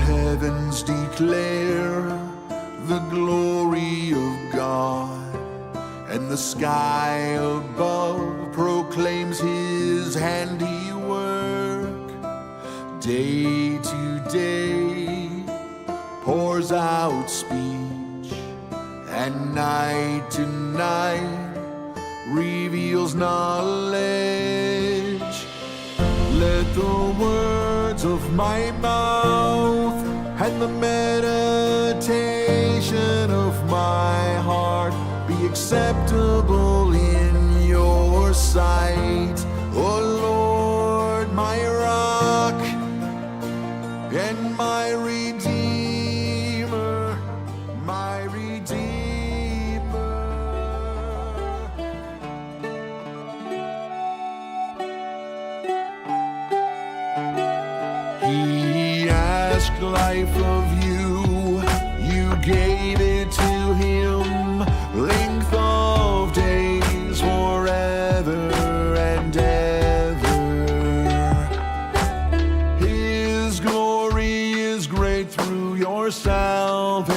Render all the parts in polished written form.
heavens declare the glory of God, and the sky above proclaims his handiwork. Day to day pours out speech, and night to night reveals knowledge. Let the words of my mouth and the meditation of my heart be acceptable in your sight, O Lord, my rock and my redeemer, my redeemer. He asked life of you, you gave it to him, length of days forever and ever. His glory is great through your salvation.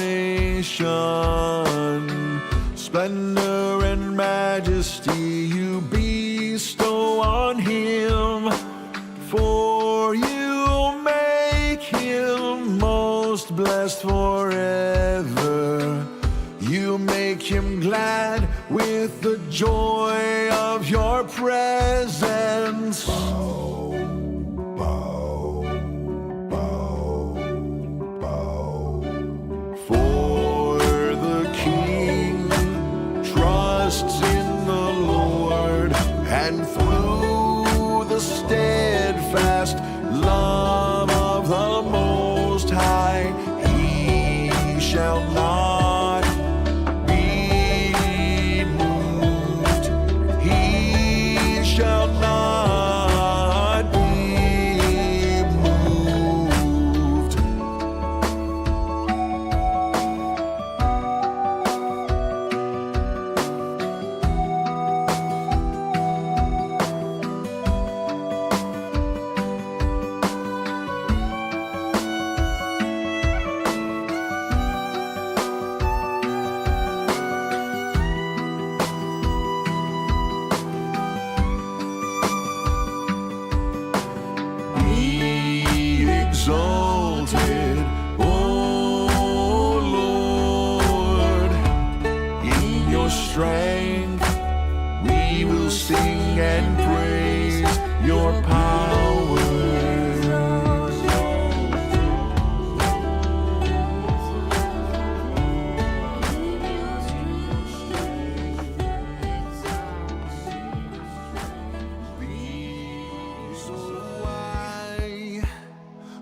Splendor and majesty you bestow on him, for you make him most blessed forever. You make him glad with the joy of your presence. Bow, bow, bow, bow. For the King trusts in the Lord, and through the steadfast love of the Most High, he shall not be moved. He shall not be moved. Be exalted, O Lord, in your strength we will sing and praise your power.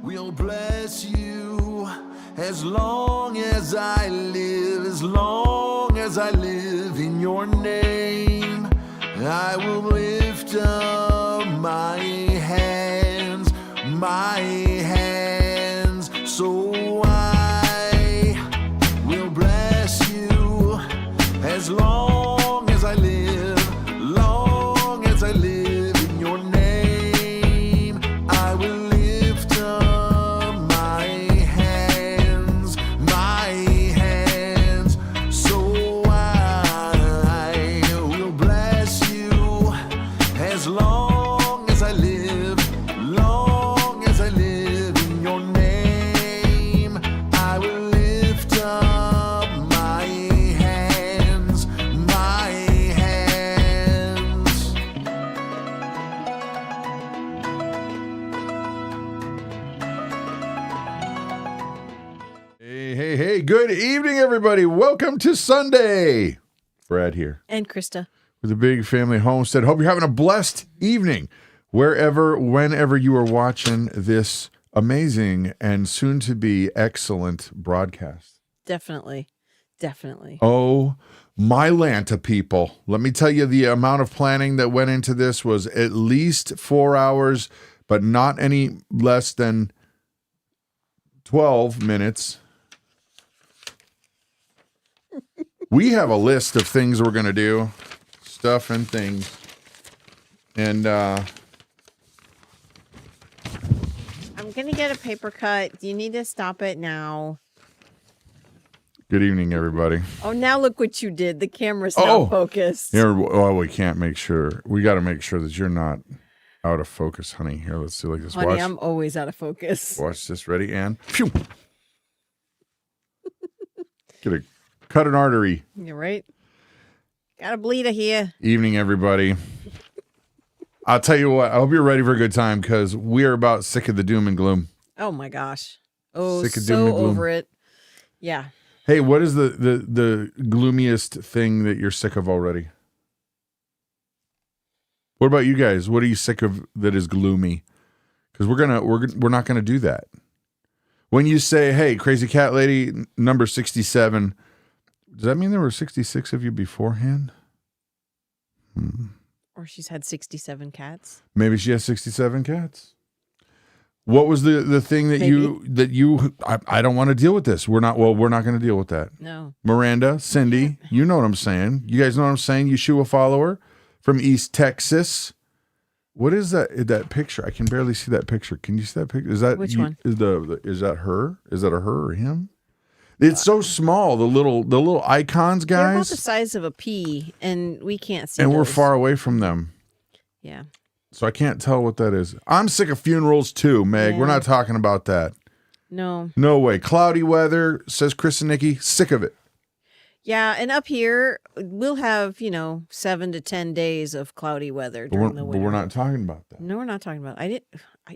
We'll bless you as long as I live, as long as I live in your name. I will lift up my hands, so I will bless you as long as I live, long as I live in your name. I will lift up my hands, so I will bless you as long as I live, long as I live in your name. I will lift up my hands. Hey, good evening, everybody. Welcome to Sunday. Brad here. And Christa. With the Big Family Homestead. Hope you're having a blessed evening, wherever, whenever you are watching this amazing and soon-to-be excellent broadcast. Definitely. Oh, my Lanta people. Let me tell you, the amount of planning that went into this was at least 4 hours, but not any less than 12 minutes. We have a list of things we're going to do, stuff and things. And I'm going to get a paper cut. You need to stop it now. Good evening, everybody. Oh, now look what you did. The camera's not focused. Here, well, we can't make sure. We got to make sure that you're not out of focus, honey. Here, let's see like this. Honey, I'm always out of focus. Watch this. Ready, and phew. Cut an artery. You're right. Got a bleeder here. Evening, everybody. I'll tell you what. I hope you're ready for a good time because we are about sick of the doom and gloom. Oh my gosh. Oh, Sick of doom and so gloom. over it. Yeah. Hey, what is the gloomiest thing that you're sick of already? What about you guys? What are you sick of that is gloomy? Because we're not gonna do that. When you say, "Hey, crazy cat lady, number 67," does that mean there were 66 of you beforehand? Or she's had 67 cats. Maybe she has 67 cats. What was the thing that I don't want to deal with this. We're not going to deal with that. No. Miranda, Cindy, you know what I'm saying. You guys know what I'm saying? Yeshua follower from East Texas. What is that picture? I can barely see that picture. Can you see that picture? Is that which one? Is that her? Is that a her or him? It's so small, the little icons, guys. They're about the size of a pea, and we can't see and those. we're far away from them. Yeah. So I can't tell what that is. I'm sick of funerals too, Meg. Yeah. We're not talking about that. No. No way. Cloudy weather, says Chris and Nikki. Sick of it. Yeah, and up here, we'll have, 7 to 10 days of cloudy weather during the winter. But we're not talking about that. No, we're not talking about it.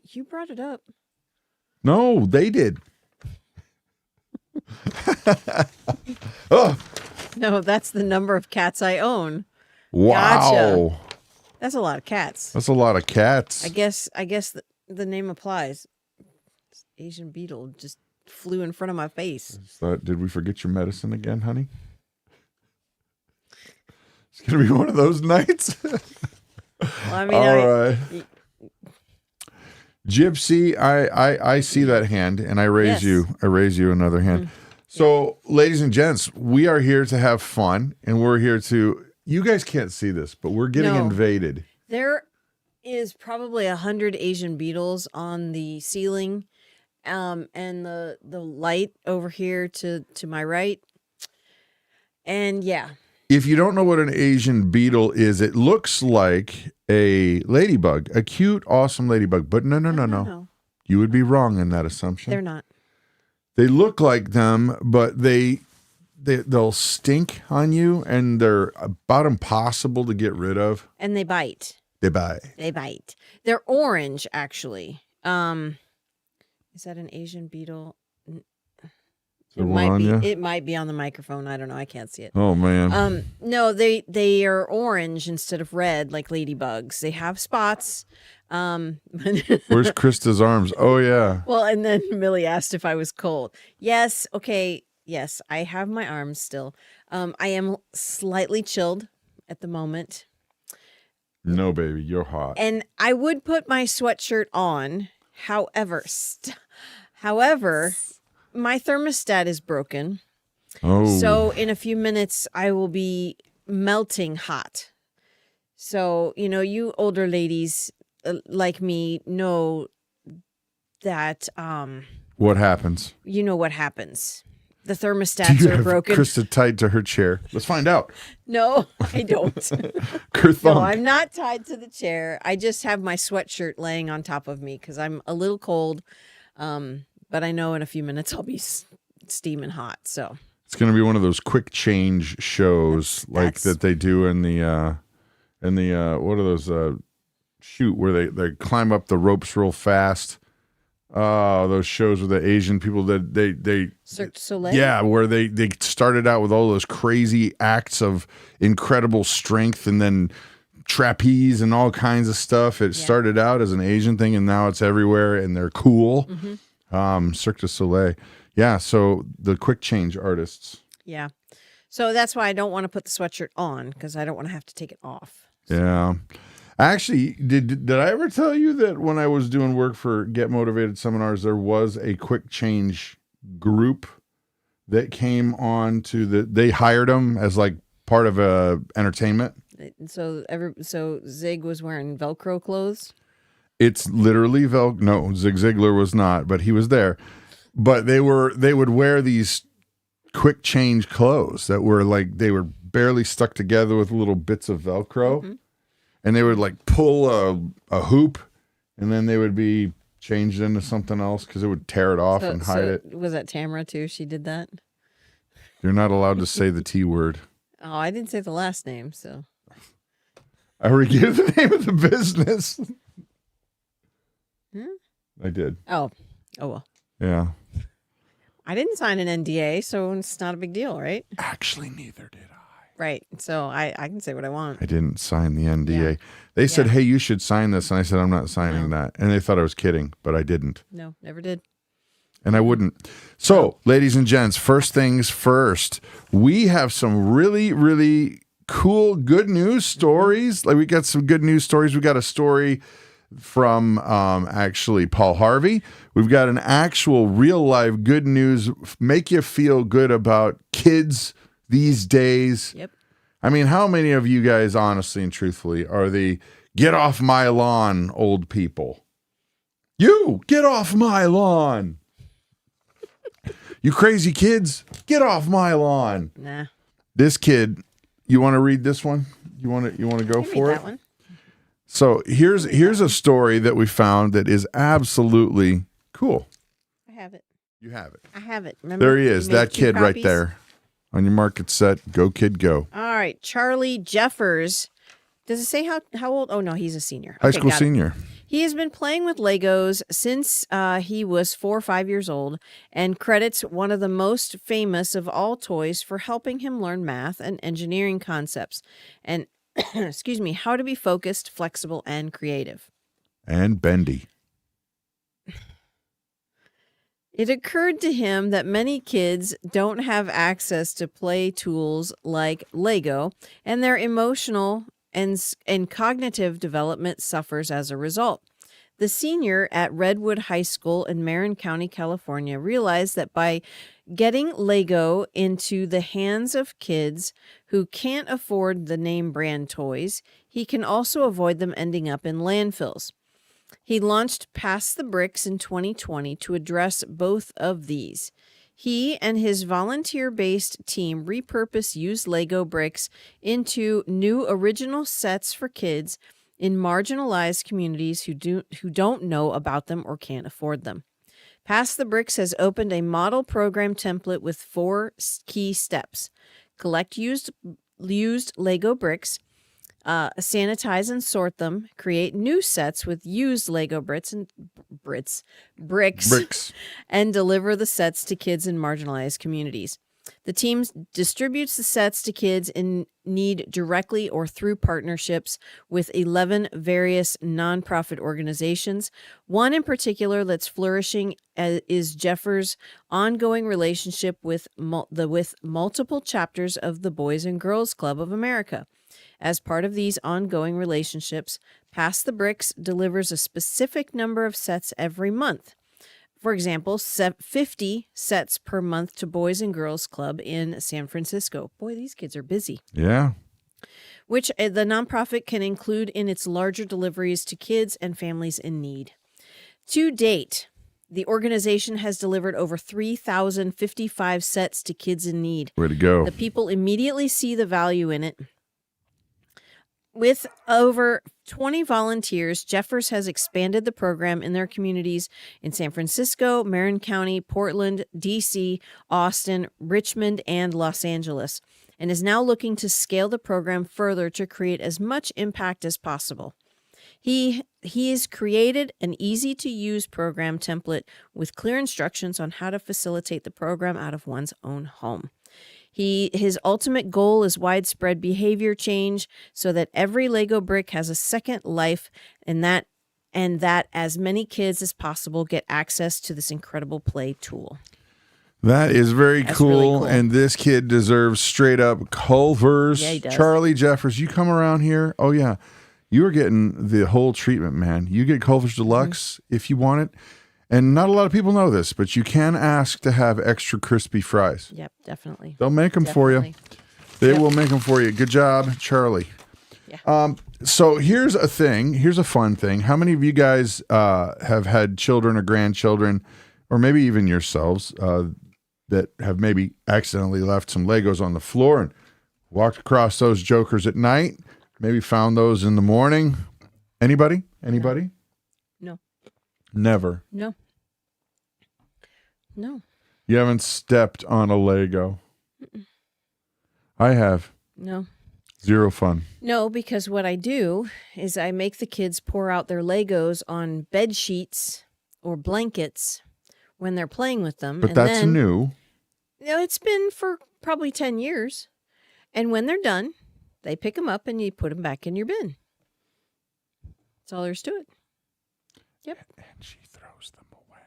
You brought it up. No, they did. Oh. No, that's the number of cats I own. Wow. Gotcha. That's a lot of cats. That's a lot of cats. I guess the name applies. This Asian beetle just flew in front of my face. Did we forget your medicine again, honey? It's going to be one of those nights. Well, I mean, all right. Gypsy, I see that hand, and I raise you. I raise you another hand. Mm-hmm. So, ladies and gents, we are here to have fun, and we're here to... You guys can't see this, but we're getting invaded. There is probably 100 Asian beetles on the ceiling, and the light over here to my right. And yeah. If you don't know what an Asian beetle is, it looks like a ladybug, a cute, awesome ladybug. But no. You would be wrong in that assumption. They're not. They look like them, but they'll stink on you, and they're about impossible to get rid of. And they bite. They bite. They bite. They're orange, actually. Is that an Asian beetle? It might be on the microphone. I don't know. I can't see it. Oh man. No, they are orange instead of red, like ladybugs. They have spots. Where's Krista's arms? Oh yeah. Well, and then Millie asked if I was cold. Yes. Okay. Yes, I have my arms still. I am slightly chilled at the moment. No, baby, you're hot. And I would put my sweatshirt on. However, my thermostat is broken. Oh. So in a few minutes, I will be melting hot. So, you older ladies like me know that... what happens? You know what happens. The thermostats are broken. Krista tied to her chair. Let's find out. No, I don't. No, I'm not tied to the chair. I just have my sweatshirt laying on top of me because I'm a little cold. But I know in a few minutes I'll be steaming hot. So it's going to be one of those quick change shows that they do in the what are those where they climb up the ropes real fast. Those shows with the Asian people that they Cirque du Soleil? Yeah, where they started out with all those crazy acts of incredible strength and then trapeze and all kinds of stuff. It started out as an Asian thing and now it's everywhere and they're cool. Mm-hmm. Cirque du Soleil. Yeah, so the quick change artists. Yeah. So that's why I don't want to put the sweatshirt on because I don't want to have to take it off. So. Yeah. Actually, did I ever tell you that when I was doing work for Get Motivated Seminars, there was a quick change group that came on they hired them as like part of a entertainment. So Zig was wearing Velcro clothes. It's literally Velcro. No, Zig Ziglar was not, but he was there. But they would wear these quick change clothes that were like, they were barely stuck together with little bits of Velcro. And they would like pull a hoop, and then they would be changed into something else because it would tear it off and hide it. Was that Tamara too? She did that? You're not allowed to say the T word. Oh, I didn't say the last name, so. I already gave the name of the business. I did. Oh well. Yeah. I didn't sign an NDA, so it's not a big deal, right? Actually, neither did I. Right. So I can say what I want. I didn't sign the NDA. They said, hey, you should sign this. And I said, I'm not signing that. And they thought I was kidding, but I didn't. No, never did. And I wouldn't. So, ladies and gents, first things first, we have some really, really cool, good news stories. Like, we got some good news stories. We got a story from actually Paul Harvey. We've got an actual real life good news, make you feel good about kids these days. Yep. I mean, how many of you guys, honestly and truthfully, are the get off my lawn old people? You, get off my lawn. You crazy kids, get off my lawn. Nah. This kid, you want to read this one? You want to go for it? One. So here's a story that we found that is absolutely cool. I have it. You have it. I have it. Remember, there he is, that kid right there. On your market set, go kid, go. All right, Charlie Jeffers. Does it say how old? Oh no, he's a senior. High school senior. He has been playing with Legos since he was 4 or 5 years old, and credits one of the most famous of all toys for helping him learn math and engineering concepts, and excuse me, how to be focused, flexible, and creative. And bendy. It occurred to him that many kids don't have access to play tools like Lego, and their emotional and cognitive development suffers as a result. The senior at Redwood High School in Marin County, California, realized that by getting Lego into the hands of kids who can't afford the name brand toys, he can also avoid them ending up in landfills. He launched Pass the Bricks in 2020 to address both of these. He and his volunteer-based team repurpose used Lego bricks into new original sets for kids in marginalized communities who don't know about them or can't afford them. Pass the Bricks has opened a model program template with 4 key steps. Collect used Lego bricks, sanitize and sort them, create new sets with used Lego bricks, and deliver the sets to kids in marginalized communities. The team distributes the sets to kids in need directly or through partnerships with 11 various nonprofit organizations. One in particular that's flourishing is Jeffers' ongoing relationship with multiple chapters of the Boys and Girls Club of America. As part of these ongoing relationships, Pass the Bricks delivers a specific number of sets every month. For example, 50 sets per month to Boys and Girls Club in San Francisco. Boy, these kids are busy. Yeah. Which the nonprofit can include in its larger deliveries to kids and families in need. To date, the organization has delivered over 3,055 sets to kids in need. Way to go. The people immediately see the value in it. With over 20 volunteers, Jeffers has expanded the program in their communities in San Francisco, Marin County, Portland, D.C., Austin, Richmond, and Los Angeles, and is now looking to scale the program further to create as much impact as possible. He has created an easy-to-use program template with clear instructions on how to facilitate the program out of one's own home. His ultimate goal is widespread behavior change so that every Lego brick has a second life, and that as many kids as possible get access to this incredible play tool. That is very cool, really cool, and this kid deserves straight up Culver's. Yeah, he does. Charlie Jeffers, you come around here. Oh yeah, you are getting the whole treatment, man. You get Culver's Deluxe if you want it. And not a lot of people know this, but you can ask to have extra crispy fries. Yep, definitely. They'll make them for you. They will make them for you. Good job, Charlie. Yeah. So here's a thing. Here's a fun thing. How many of you guys have had children or grandchildren, or maybe even yourselves, that have maybe accidentally left some Legos on the floor and walked across those jokers at night? Maybe found those in the morning. Anybody? Anybody? No. Never. No. No. You haven't stepped on a Lego. I have. No. Zero fun. No, because what I do is I make the kids pour out their Legos on bed sheets or blankets when they're playing with them. But that's new. It's been for probably 10 years. And when they're done, they pick them up and you put them back in your bin. That's all there is to it. Yep. And she throws them away.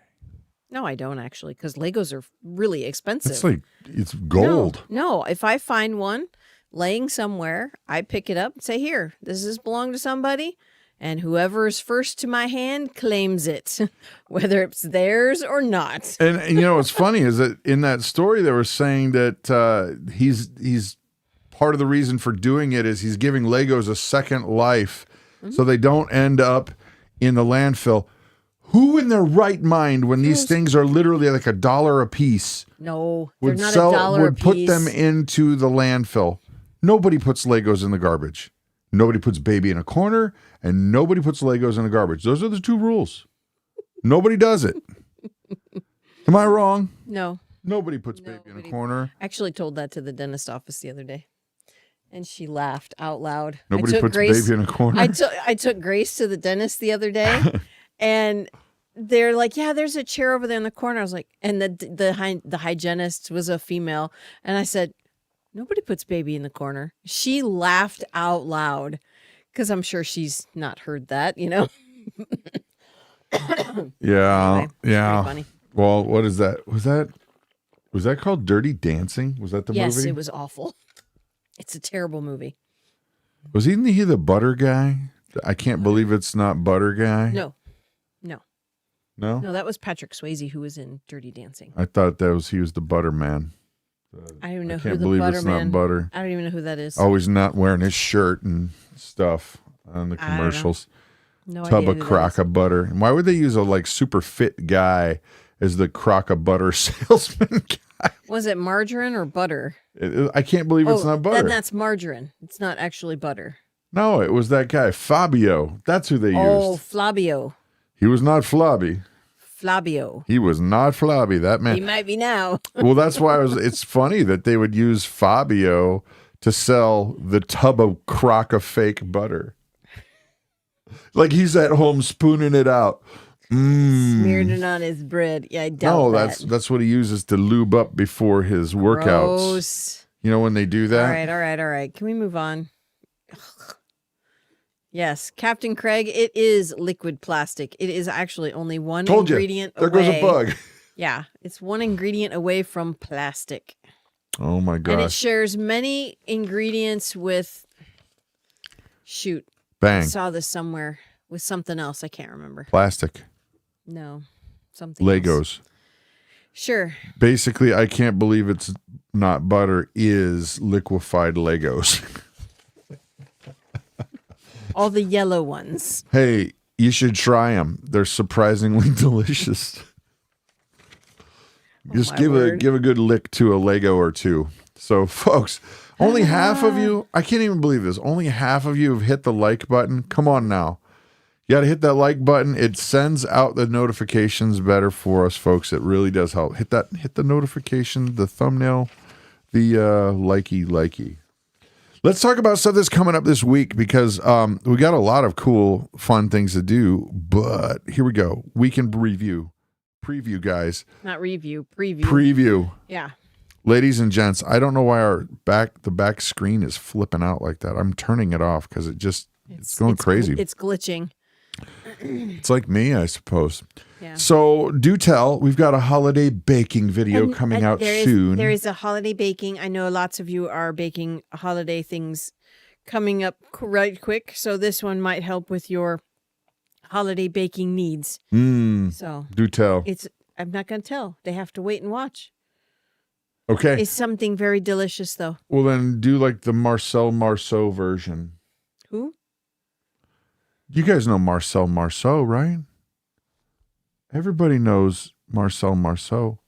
No, I don't actually, because Legos are really expensive. It's like, it's gold. No, if I find one laying somewhere, I pick it up and say, here, this belong to somebody. And whoever is first to my hand claims it, whether it's theirs or not. And you know, what's funny is that in that story, they were saying that he's part of the reason for doing it is he's giving Legos a second life so they don't end up in the landfill. Who in their right mind, when these things are literally like $1 a piece, no, they're not $1 a piece, put them into the landfill? Nobody puts Legos in the garbage. Nobody puts baby in a corner, and nobody puts Legos in the garbage. Those are the two rules. Nobody does it. Am I wrong? No. Nobody puts baby in a corner. I actually told that to the dentist office the other day, and she laughed out loud. Nobody puts baby in a corner. I took Grace to the dentist the other day, and they're like, yeah, there's a chair over there in the corner. I was like, and the hygienist was a female, and I said, nobody puts baby in the corner. She laughed out loud because I'm sure she's not heard that, you know? Yeah. Anyway, yeah. funny. Well, what is that? Was that called Dirty Dancing? Was that the movie? Yes, it was awful. It's a terrible movie. Wasn't he the butter guy? I can't believe it's not butter guy. No. No? No, that was Patrick Swayze who was in Dirty Dancing. I thought he was the butter man. I don't even know I who can't the believe butter it's man. not butter. I don't even know who that is. Always not wearing his shirt and stuff on the commercials. No Tub idea of who that crock is. of butter. And why would they use a super fit guy as the crock of butter salesman guy? Was it margarine or butter? I can't believe it's not butter. Then that's margarine. It's not actually butter. No, it was that guy, Fabio. That's who they Oh, used. Flavio. He was not flabby. Flavio. He was not flabby. That man. He might be now. Well, that's why it's funny that they would use Fabio to sell the tub of crock of fake butter. Like he's at home spooning it out. Smeared it on his bread. Yeah, I doubt that. that's what he uses to lube up before his workouts. Gross. You know when they do that? All right. Can we move on? Ugh. Yes, Captain Craig, it is liquid plastic. It is actually only one ingredient away. There goes a bug. Yeah, it's one ingredient away from plastic. Oh my gosh. And it shares many ingredients with, shoot. Bang. I saw this somewhere with something else. I can't remember. Plastic. No, something Legos. else. Sure. Basically, I can't believe it's not butter is liquefied Legos. All the yellow ones. Hey, you should try them. They're surprisingly delicious. Just give a good lick to a Lego or two. So, folks, only half of you, I can't even believe this, only half of you have hit the like button. Come on now. You got to hit that like button. It sends out the notifications better for us, folks. It really does help. Hit the notification, the thumbnail, the likey. Let's talk about stuff that's coming up this week because we got a lot of cool, fun things to do. But here we go. Weekend review. Preview, guys. Not review, preview. Preview. Yeah. Ladies and gents, I don't know why the back screen is flipping out like that. I'm turning it off because it's going crazy. It's glitching. It's like me, I suppose. Yeah. So do tell, we've got a holiday baking video coming out soon. There is a holiday baking. I know lots of you are baking holiday things coming up right quick. So this one might help with your holiday baking needs. So do tell. I'm not going to tell. They have to wait and watch. Okay. It's something very delicious though. Well, then do like the Marcel Marceau version. Who? You guys know Marcel Marceau, right? Everybody knows Marcel Marceau.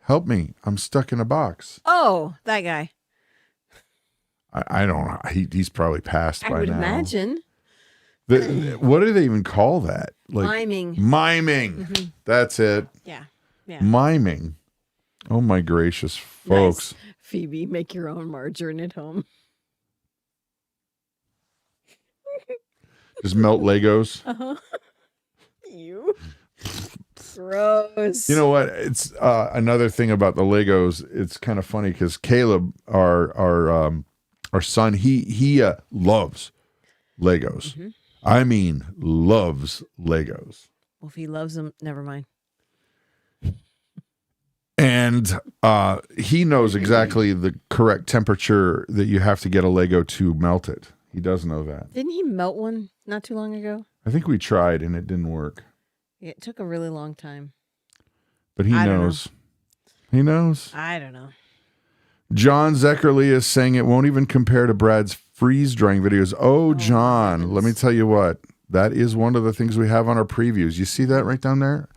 Help me. I'm stuck in a box. Oh, that guy. I don't know. He's probably passed by now. I would imagine. What do they even call that? Like Miming. Miming. Mm-hmm. That's it. Yeah. Miming. Oh my gracious, folks. Nice. Phoebe, make your own margarine at home. Just melt Legos. Uh-huh. You. Gross. You know what? It's another thing about the Legos. It's kind of funny because Caleb, our son, he loves Legos. Mm-hmm. I mean, loves Legos. Well, if he loves them, never mind. And he knows exactly the correct temperature that you have to get a Lego to melt it. He does know that. Didn't he melt one not too long ago? I think we tried and it didn't work. It took a really long time. But he knows. He knows. I don't know. John Zeckerly is saying it won't even compare to Brad's freeze drying videos. Oh, John, let me tell you what. That is one of the things we have on our previews. You see that right down there?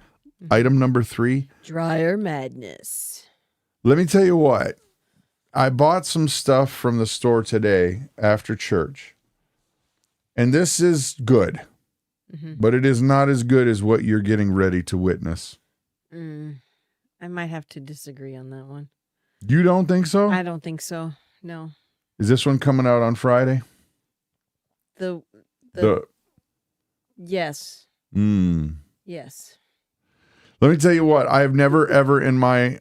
Mm-hmm. Item number 3. Dryer madness. Let me tell you what. I bought some stuff from the store today after church. And this is good. Mm-hmm. But it is not as good as what you're getting ready to witness. I might have to disagree on that one. You don't think so? I don't think so. No. Is this one coming out on Friday? The Yes. Yes. Let me tell you what. I have never, ever in my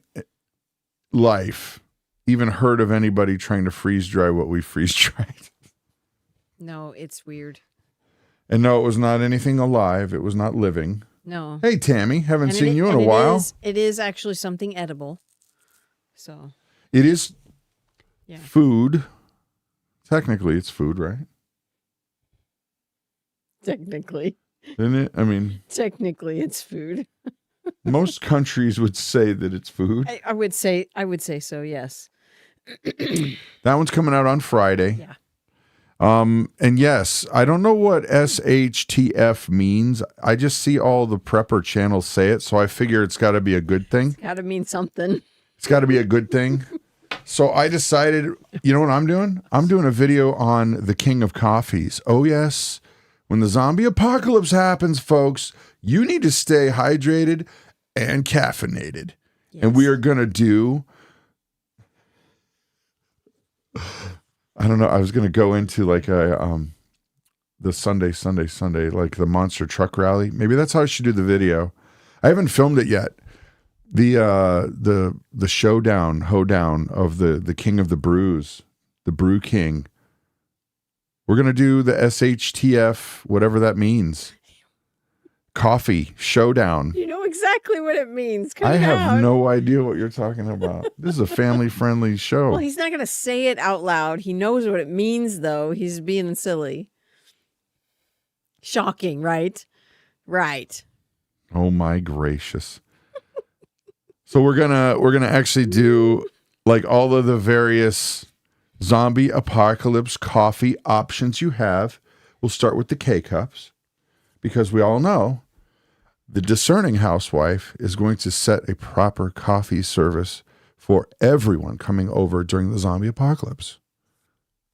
life even heard of anybody trying to freeze dry what we freeze dried. No, it's weird. And no, it was not anything alive. It was not living. No. Hey, Tammy. Haven't seen you in a while. It is actually something edible. So. It is food. Technically, it's food, right? Technically. Isn't it? I mean. Technically, it's food. Most countries would say that it's food. I would say so, yes. That one's coming out on Friday. Yeah. And yes, I don't know what SHTF means. I just see all the prepper channels say it, so I figure it's got to be a good thing. It's got to mean something. It's got to be a good thing. So I decided, you know what I'm doing? I'm doing a video on the king of coffees. Oh, yes. When the zombie apocalypse happens, folks, you need to stay hydrated and caffeinated. Yes. And we are going to do... I don't know. I was going to go into like the Sunday, like the monster truck rally. Maybe that's how I should do the video. I haven't filmed it yet. The showdown, hoedown of the king of the brews, the brew king. We're going to do the SHTF, whatever that means. Coffee showdown. You know exactly what it means. I have no idea what you're talking about. This is a family-friendly show. Well, he's not going to say it out loud. He knows what it means, though. He's being silly. Shocking, right? Right. Oh my gracious. So we're gonna actually do like all of the various zombie apocalypse coffee options you have. We'll start with the K-cups. Because we all know the discerning housewife is going to set a proper coffee service for everyone coming over during the zombie apocalypse.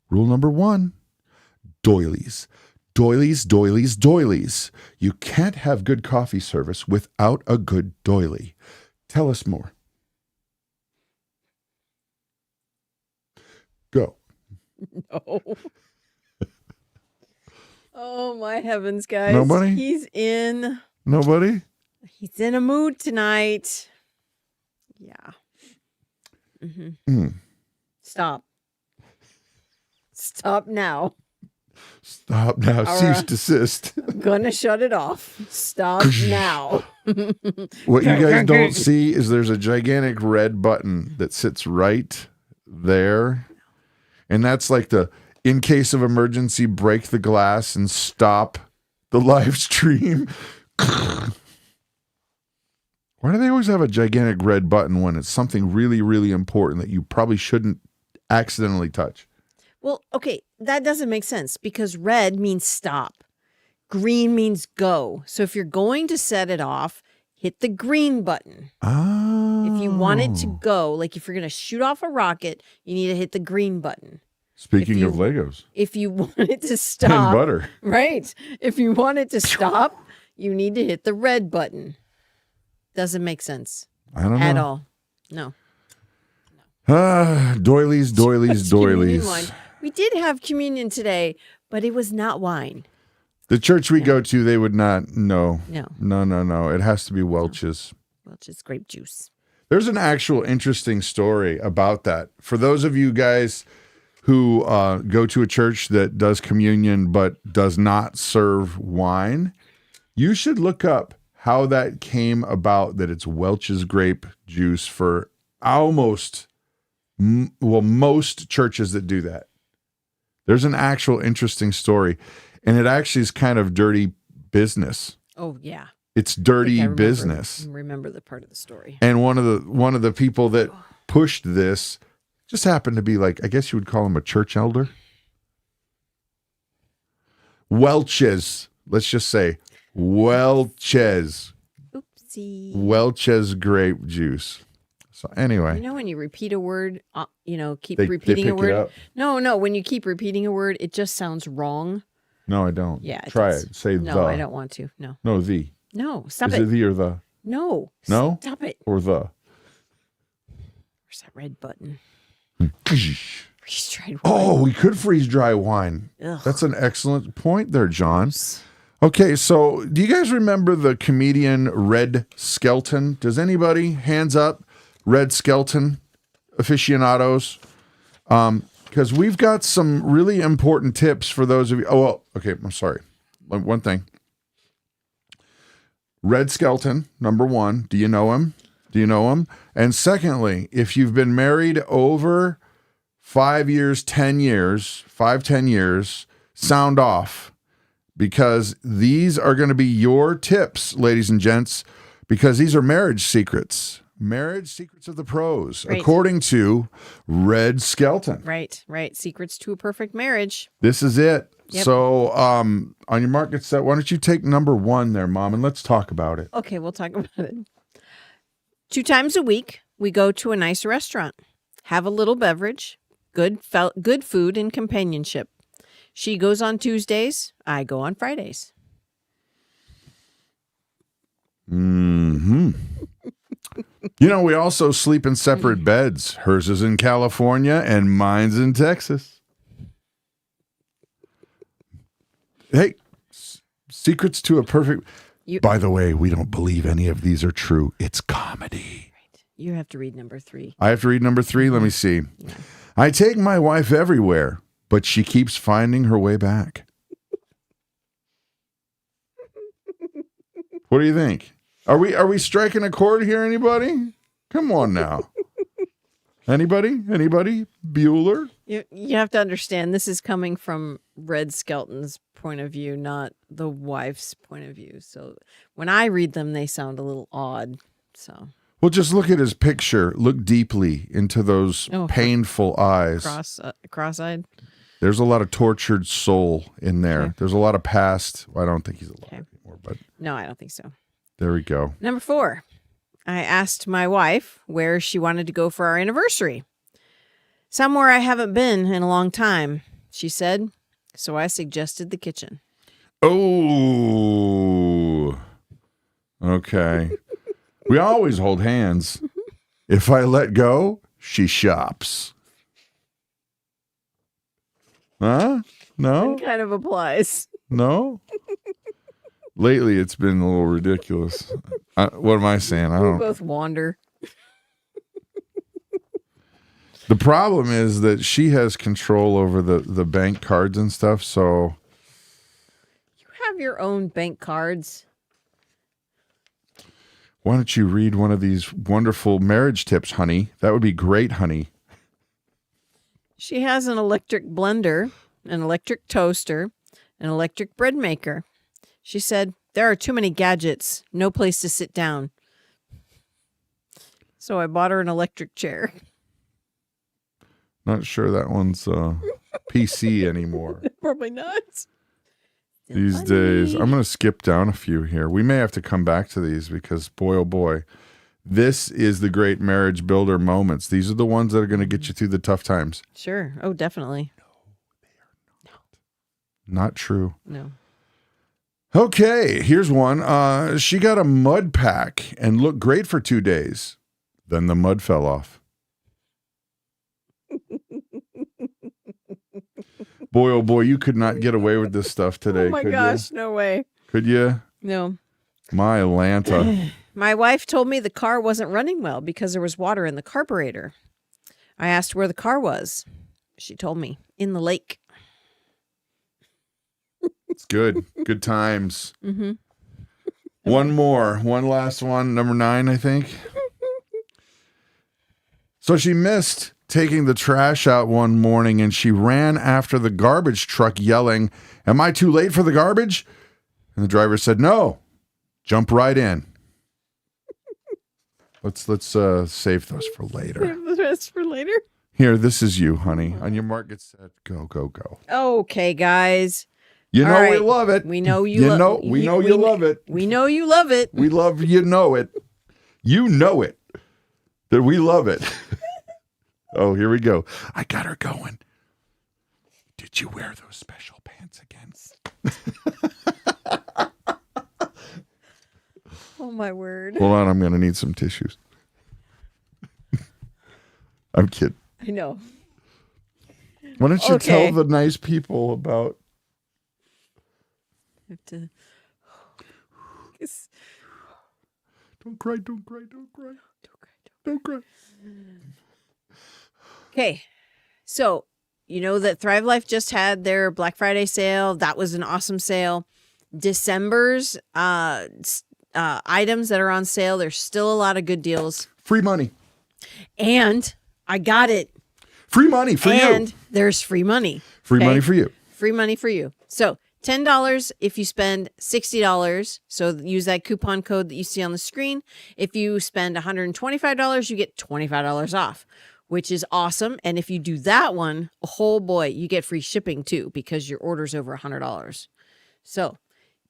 Rule number 1, doilies. Doilies, doilies, doilies. You can't have good coffee service without a good doily. Tell us more. Go. No. Oh, my heavens, guys. Nobody? Nobody? He's in a mood tonight. Yeah. Mm-hmm. Stop. Stop now. Stop now. Cease, desist. I'm going to shut it off. Stop now. What you guys don't see is there's a gigantic red button that sits right there. And that's like the... in case of emergency, break the glass and stop the live stream. Why do they always have a gigantic red button when it's something really, really important that you probably shouldn't accidentally touch? Well, okay, that doesn't make sense because red means stop. Green means go. So if you're going to set it off, hit the green button. Oh. If you want it to go, like if you're going to shoot off a rocket, you need to hit the green button. Speaking of Legos. If you want it to stop. And butter. Right. If you want it to stop, you need to hit the red button. Doesn't make sense. I don't know. At all. No. Doilies, doilies, doilies. We did have communion today, but it was not wine. The church we go to, they would not. No. No. It has to be Welch's. Welch's grape juice. There's an actual interesting story about that. For those of you guys who go to a church that does communion but does not serve wine, you should look up how that came about, that it's Welch's grape juice for most churches that do that. There's an actual interesting story, and it actually is kind of dirty business. Oh, yeah. It's dirty business. Remember the part of the story. And one of the people that pushed this just happened to be like, I guess you would call him a church elder. Welch's. Let's just say Welch's. Oopsie. Welch's grape juice. So anyway. You know when you repeat a word, keep repeating a word? No. When you keep repeating a word, it just sounds wrong. No, I don't. Yeah. Try it. Say the. No, I don't want to. No. No, the. No, stop it. Is it the or the? No. No? Stop it. Or the? Where's that red button? Freeze-dried wine. Oh, we could freeze dry wine. Ugh. That's an excellent point there, John. Okay, so do you guys remember the comedian Red Skelton? Does anybody, hands up, Red Skelton aficionados? Because we've got some really important tips for those of you. Oh, well, okay, I'm sorry. One thing. Red Skelton, number one. Do you know him? And secondly, if you've been married over 5 years, 10 years, 10 years, sound off, because these are going to be your tips, ladies and gents, because these are marriage secrets of the pros, right, according to Red Skelton. Right. Secrets to a perfect marriage. This is it. Yep. So on your mark, get set. Why don't you take number one there, Mom, and let's talk about it. Okay, we'll talk about it. 2 times a week, we go to a nice restaurant, have a little beverage, good food and companionship. She goes on Tuesdays, I go on Fridays. Mm-hmm. We also sleep in separate beds. Hers is in California and mine's in Texas. Hey, secrets to a perfect... By the way, we don't believe any of these are true. It's comedy. Right. You have to read number 3. I have to read number 3? Let me see. Yeah. I take my wife everywhere, but she keeps finding her way back. What do you think? Are we striking a chord here, anybody? Come on now. Anybody? Bueller? You have to understand, this is coming from Red Skelton's point of view, not the wife's point of view. So when I read them, they sound a little odd. So well, just look at his picture. Look deeply into those painful eyes. Cross-eyed. There's a lot of tortured soul in there. Okay. There's a lot of past. Well, I don't think he's alive anymore, but no, I don't think so. There we go. Number 4. I asked my wife where she wanted to go for our anniversary. Somewhere I haven't been in a long time, she said. So I suggested the kitchen. Oh, okay. We always hold hands. If I let go, she shops. Huh? No? It kind of applies. No? Lately, it's been a little ridiculous. What am I saying? I don't. We both wander. The problem is that she has control over the bank cards and stuff, so... You have your own bank cards. Why don't you read one of these wonderful marriage tips, honey? That would be great, honey. She has an electric blender, an electric toaster, an electric bread maker. She said, there are too many gadgets, no place to sit down. So I bought her an electric chair. Not sure that one's PC anymore. Probably not. these days. I'm going to skip down a few here. We may have to come back to these because, boy, oh boy, this is the great marriage builder moments. These are the ones that are going to get you through the tough times. Sure. Oh, definitely. No, they are not. Not true. No. Okay, here's one. She got a mud pack and looked great for 2 days. Then the mud fell off. Boy, oh boy, you could not get away with this stuff today. Oh my could gosh, you? no way. Could you? No. My Atlanta. My wife told me the car wasn't running well because there was water in the carburetor. I asked where the car was. She told me, in the lake. It's good. Good times. Mm-hmm. One more. One last one. Number 9, I think. So she missed taking the trash out one morning and she ran after the garbage truck yelling, "Am I too late for the garbage?" And the driver said, "No, jump right in." Let's save those for later. Save the rest for later. Here, this is you, honey. On your mark, get set, go, go, go. Okay, guys. You know right. we love it. We know you know we know you love it. We know you love it. We love you know it. You know it. That we love it. Oh, here we go. I got her going. Did you wear those special pants again? Oh my word. Hold on, I'm gonna need some tissues. I'm kidding. I know. Why don't you Okay. tell the nice people about I have to... Don't cry, don't cry, don't cry. Don't cry, Don't cry. Okay, so you know that Thrive Life just had their Black Friday sale. That was an awesome sale. December's items that are on sale, there's still a lot of good deals. Free money. And I got it. Free money for you. And there's free money. Free okay? money for you. Free money for you. So $10 if you spend $60. So use that coupon code that you see on the screen. If you spend $125, you get $25 off, which is awesome. And if you do that one, oh boy, you get free shipping too because your order's over $100. So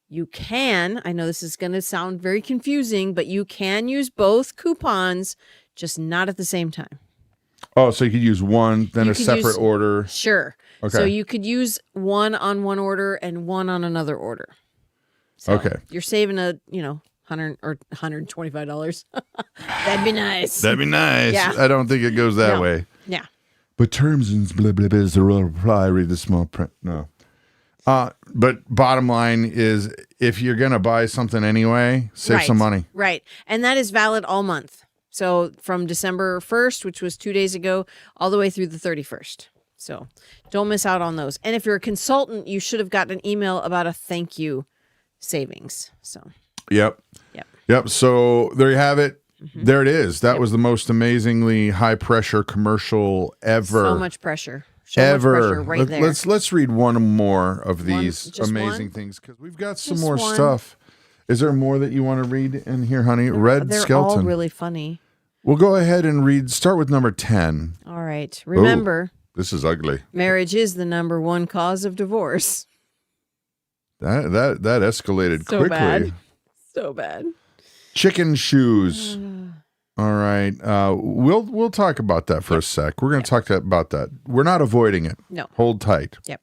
you can, I know this is going to sound very confusing, but you can use both coupons, just not at the same time. Oh, so you could use one, then You a could separate use- order. Sure. Okay. So you could use one on one order and one on another order. So Okay. You're saving $100 or $125. That'd be nice. That'd be nice. Yeah. I don't think it goes that No. way. Yeah. But terms and blah, blah, blah is the real reply. Read the small print. No. But bottom line is if you're going to buy something anyway, save some money. Right. And that is valid all month. So from December 1st, which was 2 days ago, all the way through the 31st. So don't miss out on those. And if you're a consultant, you should have gotten an email about a thank you savings. So. Yep. So there you have it. Mm-hmm. There it is. That was the most amazingly high pressure commercial ever. So much pressure. So much pressure right there. Let's read one more of these just amazing one? things because we've got some Just more one. stuff. Is there more that you want to read in here, honey? Red They're Skeleton. all really funny. We'll go ahead and read. Start with number 10. All right. Remember, This is ugly. marriage is the number one cause of divorce. That escalated So quickly. bad. So bad. Chicken shoes. All right. We'll talk about that for a sec. We're going to talk about that. We're not avoiding it. No. Hold tight. Yep.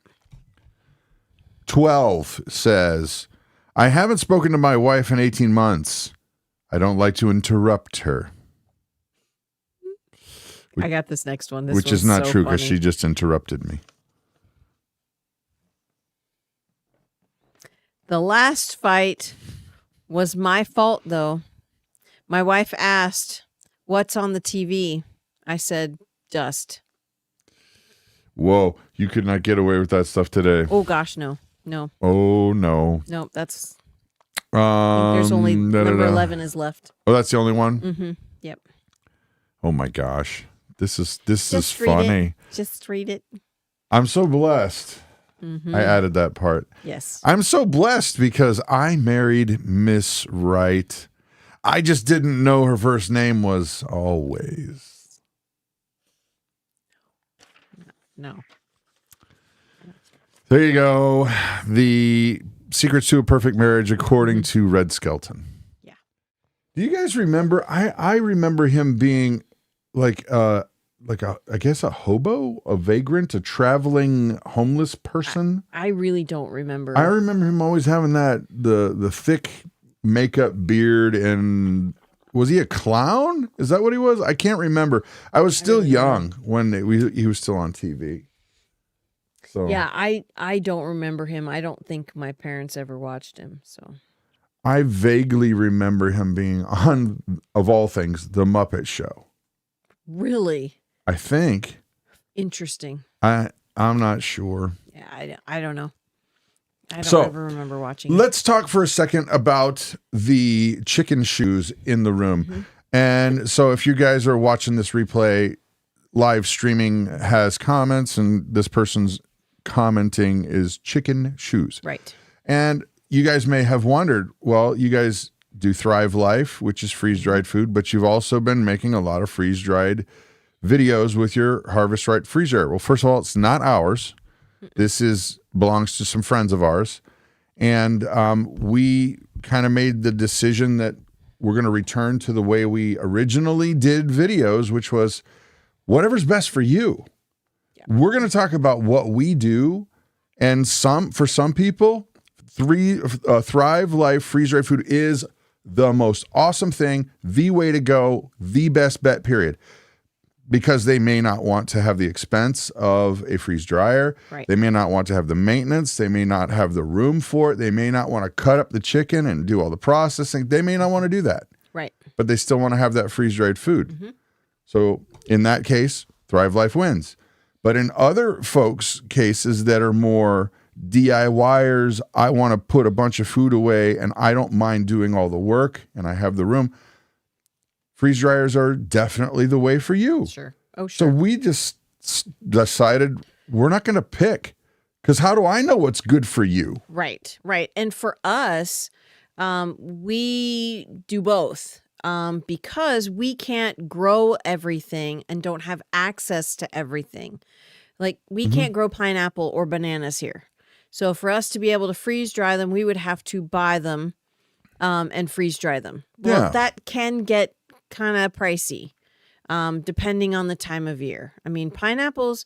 12 says, I haven't spoken to my wife in 18 months. I don't like to interrupt her. I got this next one. Which is not true because she just interrupted me. The last fight was my fault, though. My wife asked, "What's on the TV?" I said, "Dust." Whoa. You could not get away with that stuff today. Oh, gosh, no. No. Oh, no. No, that's... I think there's only... Number 11 is left. Oh, that's the only one? Mm-hmm. Yep. Oh, my gosh. This is Just read funny. it. Just read it. I'm so blessed. Mm-hmm. I added that part. Yes. I'm so blessed because I married Miss Wright. I just didn't know her first name was Always. No. There you go. The Secrets to a Perfect Marriage according to Red Skelton. Yeah. Do you guys remember? I remember him being like a I guess a hobo, a vagrant, a traveling homeless person. I really don't remember. I remember him always having that the thick makeup beard, and was he a clown? Is that what he was? I can't remember. I was still young when he was still on TV. So yeah, I don't remember him. I don't think my parents ever watched him. So I vaguely remember him being on, of all things, The Muppet Show. Really? I think. Interesting. I'm not sure. Yeah, I don't know. I don't ever remember watching it. Let's talk for a second about the chicken shoes in the room. Mm-hmm. And so if you guys are watching this replay, live streaming has comments, and this person's commenting is chicken shoes. Right. And you guys may have wondered, well, you guys do Thrive Life, which is freeze-dried food, but you've also been making a lot of freeze-dried videos with your Harvest Right freeze dryer. Well, first of all, it's not ours. This belongs to some friends of ours. And we kind of made the decision that we're going to return to the way we originally did videos, which was whatever's best for you. Yeah. We're going to talk about what we do. And for some people, Thrive Life freeze-dried food is the most awesome thing, the way to go, the best bet, period. Because they may not want to have the expense of a freeze dryer. Right. They may not want to have the maintenance. They may not have the room for it. They may not want to cut up the chicken and do all the processing. They may not want to do that. Right. But they still want to have that freeze dried food. Mm-hmm. So in that case, Thrive Life wins. But in other folks' cases that are more DIYers, I want to put a bunch of food away and I don't mind doing all the work and I have the room. Freeze dryers are definitely the way for you. Sure. Oh, sure. So we just decided we're not going to pick, because how do I know what's good for you? Right, right. And for us, we do both because we can't grow everything and don't have access to everything. Like we can't grow pineapple or bananas here. So for us to be able to freeze dry them, we would have to buy them and freeze dry them. Well, that can get kind of pricey, depending on the time of year. I mean, pineapples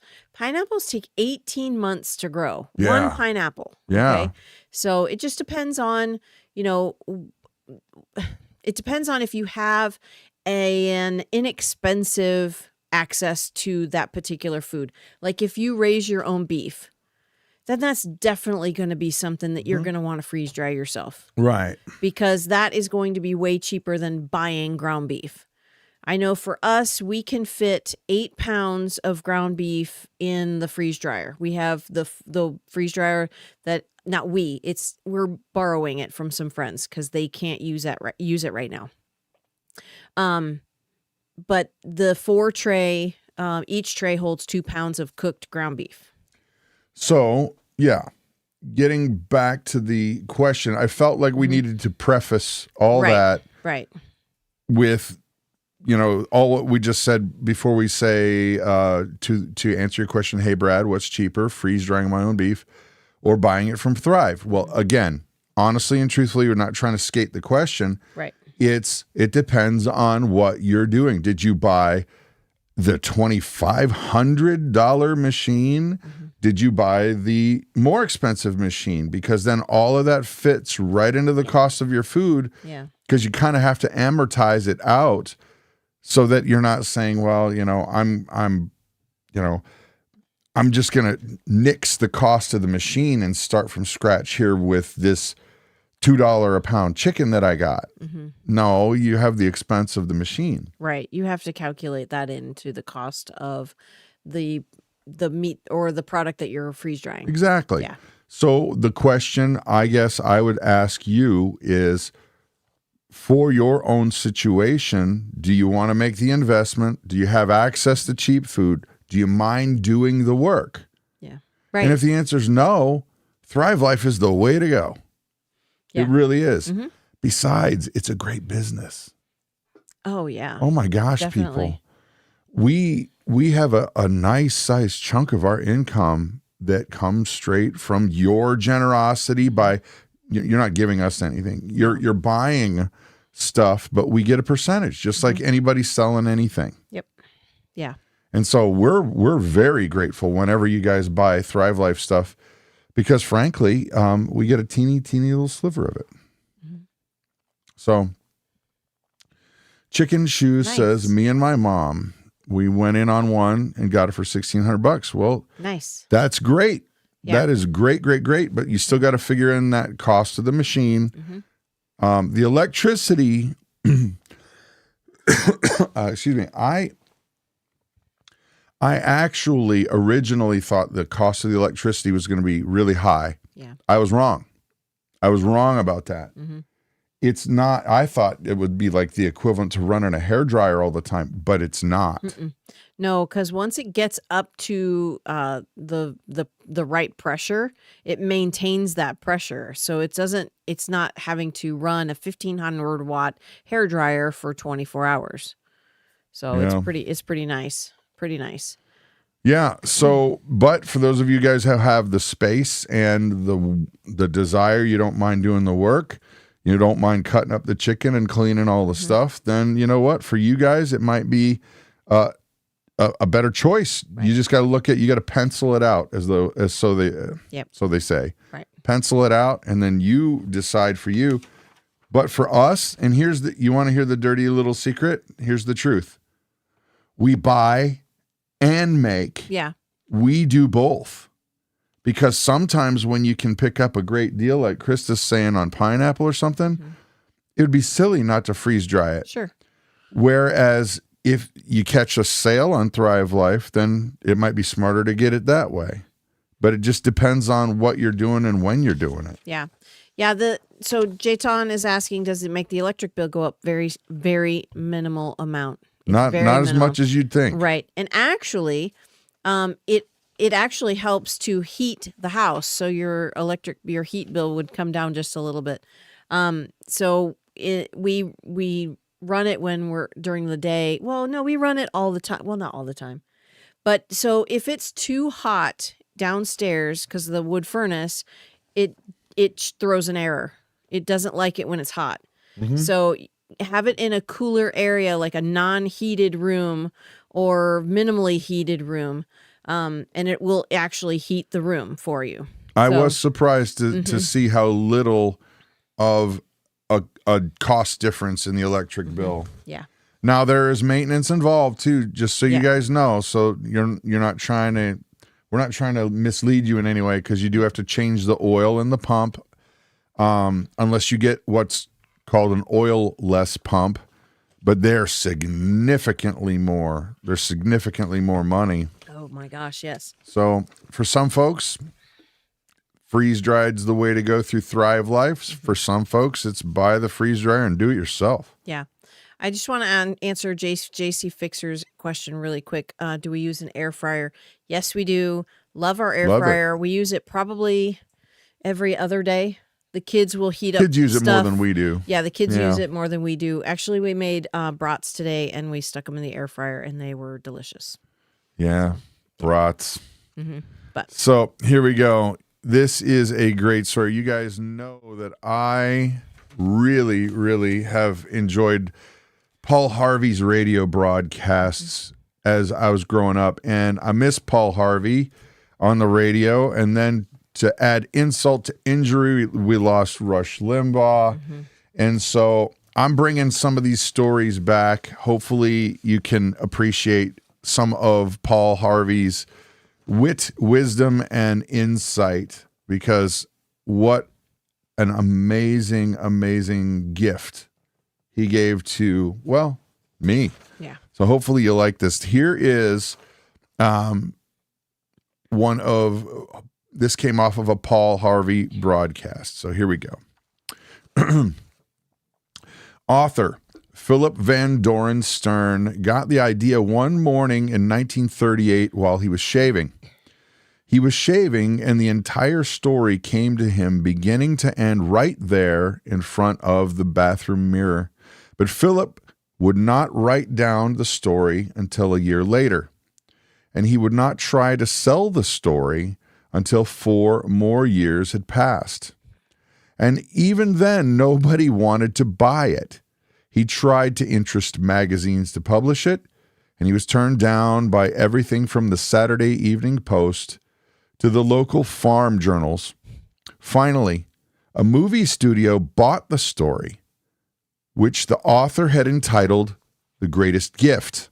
take 18 months to grow. Yeah. One pineapple. Yeah. Okay? So it just depends on, it depends on if you have an inexpensive access to that particular food. Like if you raise your own beef, then that's definitely going to be something that you're going to want to freeze dry yourself. Right. Because that is going to be way cheaper than buying ground beef. I know for us, we can fit 8 pounds of ground beef in the freeze dryer. We have the freeze dryer that, not we, we're borrowing it from some friends because they can't use it right now. But the 4 tray, each tray holds 2 pounds of cooked ground beef. So, yeah, getting back to the question, I felt like we needed to preface all that with, all what we just said before we say to answer your question, hey, Brad, what's cheaper, freeze drying my own beef or buying it from Thrive? Well, again, honestly and truthfully, we're not trying to skate the question. Right. It depends on what you're doing. Did you buy the $2,500 machine? Did you buy the more expensive machine? Because then all of that fits right into the cost of your food. Yeah. Because you kind of have to amortize it out so that you're not saying, well, I'm just going to nix the cost of the machine and start from scratch here with this $2 a pound chicken that I got. No, you have the expense of the machine. Right. You have to calculate that into the cost of the meat or the product that you're freeze drying. Exactly. Yeah. So the question I guess I would ask you is, for your own situation, do you want to make the investment? Do you have access to cheap food? Do you mind doing the work? Yeah. Right. And if the answer is no, Thrive Life is the way to go. Yeah. It really is. Besides, it's a great business. Oh, yeah. Oh, my gosh, definitely. People. We have a nice sized chunk of our income that comes straight from your generosity by you're not giving us anything. You're buying stuff, but we get a percentage, just like anybody selling anything. Yep. Yeah. And so we're very grateful whenever you guys buy Thrive Life stuff, because frankly, we get a teeny little sliver of it. So Chicken Shoes says, me and my mom, we went in on one and got it for $1,600. Well, nice. That's great. Yeah. That is great. But you still got to figure in that cost of the machine. The electricity, excuse me. I actually originally thought the cost of the electricity was going to be really high. Yeah. I was wrong. I was wrong about that. It's not. I thought it would be like the equivalent to running a hairdryer all the time, but it's not. No, because once it gets up to the right pressure, it maintains that pressure. So it's not having to run a 1,500 watt hairdryer for 24 hours. So it's pretty nice. Pretty nice. Yeah. So, but for those of you guys who have the space and the desire, you don't mind doing the work, you don't mind cutting up the chicken and cleaning all the stuff, then you know what? For you guys, it might be a better choice. Right. You just got to you got to pencil it out so they say. Right. Pencil it out, and then you decide for you. But for us, and you want to hear the dirty little secret? Here's the truth. We buy and make. Yeah. We do both. Because sometimes when you can pick up a great deal, like Christa's saying on pineapple or something, it would be silly not to freeze dry it. Sure. Whereas if you catch a sale on Thrive Life, then it might be smarter to get it that way. But it just depends on what you're doing and when you're doing it. Yeah. Yeah. So Jayton is asking, does it make the electric bill go up? Very, very minimal amount. Not as much as you'd think. Right. And actually, it actually helps to heat the house. So your heat bill would come down just a little bit. So we run it when we're during the day. Well, no, we run it all the time. Well, not all the time. But so if it's too hot downstairs because of the wood furnace, it throws an error. It doesn't like it when it's hot. So have it in a cooler area, like a non-heated room or minimally heated room, and it will actually heat the room for you. I was surprised to see how little of a cost difference in the electric bill. Yeah. Now there is maintenance involved too, just so you guys know. So we're not trying to mislead you in any way, because you do have to change the oil in the pump, unless you get what's called an oil-less pump, but they're significantly more. They're significantly more money. Oh my gosh, yes. So for some folks, freeze dried's the way to go through Thrive Life. For some folks, it's buy the freeze dryer and do it yourself. Yeah. I just want to answer JC Fixer's question really quick. Do we use an air fryer? Yes, we do. Love our air fryer. We use it probably every other day. The kids will heat up. Kids use it more than we do. Yeah, the kids use it more than we do. Actually, we made brats today, and we stuck them in the air fryer, and they were delicious. Yeah, brats. But so here we go. This is a great story. You guys know that I really, really have enjoyed Paul Harvey's radio broadcasts as I was growing up, and I miss Paul Harvey on the radio, and then to add insult to injury, we lost Rush Limbaugh. And so I'm bringing some of these stories back. Hopefully you can appreciate some of Paul Harvey's wit, wisdom, and insight, because what an amazing, amazing gift he gave to, well, me. Yeah. So hopefully you like this. Here is this came off of a Paul Harvey broadcast. So here we go. Author Philip Van Doren Stern got the idea one morning in 1938 while he was shaving. He was shaving, and the entire story came to him beginning to end right there in front of the bathroom mirror. But Philip would not write down the story until a year later, and he would not try to sell the story until 4 more years had passed. And even then, nobody wanted to buy it. He tried to interest magazines to publish it, and he was turned down by everything from the Saturday Evening Post to the local farm journals. Finally, a movie studio bought the story, which the author had entitled The Greatest Gift.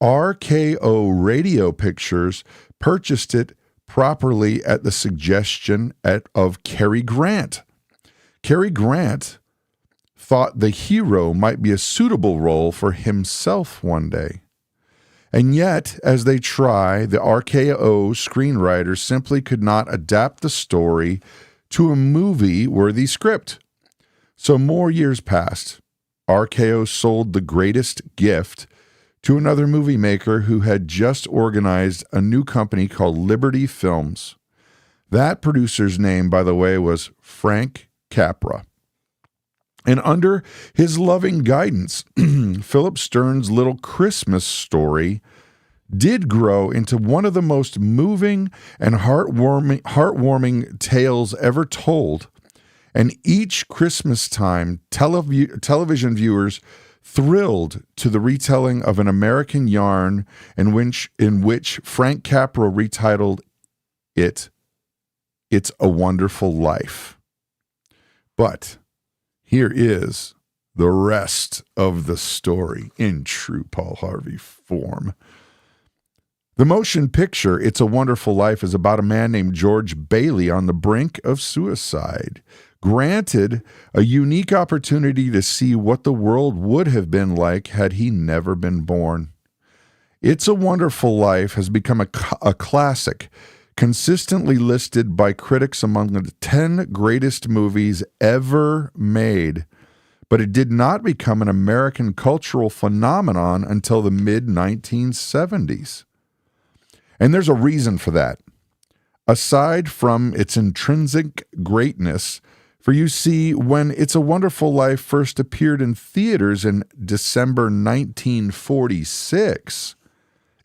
RKO Radio Pictures purchased it properly at the suggestion of Cary Grant. Cary Grant thought the hero might be a suitable role for himself one day. And yet, as they try, the RKO screenwriters simply could not adapt the story to a movie-worthy script. So more years passed. RKO sold The Greatest Gift to another movie maker who had just organized a new company called Liberty Films. That producer's name, by the way, was Frank Capra. And under his loving guidance, Philip Stern's Little Christmas Story did grow into one of the most moving and heartwarming tales ever told. And each Christmas time, television viewers thrilled to the retelling of an American yarn in which Frank Capra retitled it, It's a Wonderful Life. But here is the rest of the story in true Paul Harvey form. The motion picture, It's a Wonderful Life, is about a man named George Bailey on the brink of suicide, granted a unique opportunity to see what the world would have been like had he never been born. It's a Wonderful Life has become a classic, consistently listed by critics among the 10 greatest movies ever made, but it did not become an American cultural phenomenon until the mid-1970s. And there's a reason for that. Aside from its intrinsic greatness, for you see, when It's a Wonderful Life first appeared in theaters in December 1946,